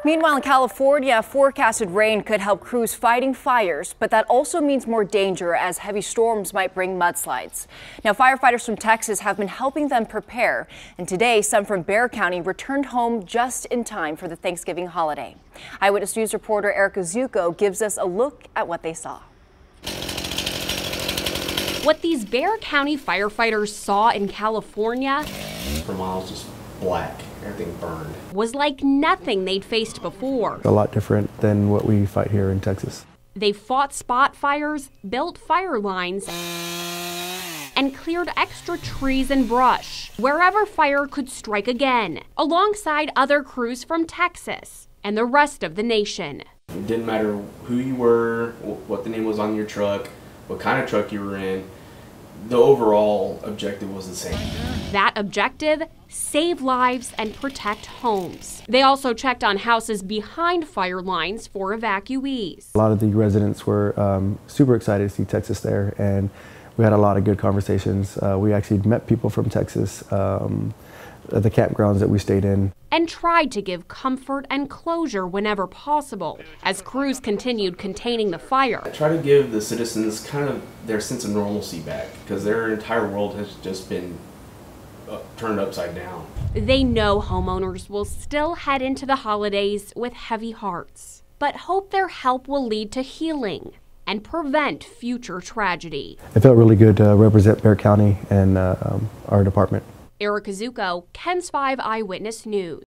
Meanwhile, in California, forecasted rain could help crews fighting fires, but that also means more danger as heavy storms might bring mudslides. Now, firefighters from Texas have been helping them prepare, and today some from Bexar County returned home just in time for the Thanksgiving holiday. Eyewitness News reporter Erica Zucco gives us a look at what they saw. What these Bexar County firefighters saw in California for miles, just black, everything burned, was like nothing they'd faced before. A lot different than what we fight here in Texas. They fought spot fires, built fire lines, and cleared extra trees and brush wherever fire could strike again, alongside other crews from Texas and the rest of the nation. It didn't matter who you were, what the name was on your truck, what kind of truck you were in. The overall objective was the same. That objective? Save lives and protect homes. They also checked on houses behind fire lines for evacuees. A lot of the residents were super excited to see Texas there, and we had a lot of good conversations. We actually met people from Texas at the campgrounds that we stayed in. And tried to give comfort and closure whenever possible as crews continued containing the fire. I try to give the citizens kind of their sense of normalcy back because their entire world has just been turned upside down. They know homeowners will still head into the holidays with heavy hearts, but hope their help will lead to healing and prevent future tragedy. It felt really good to represent Bexar County and our department. Erica Zucco, KENS 5 Eyewitness News.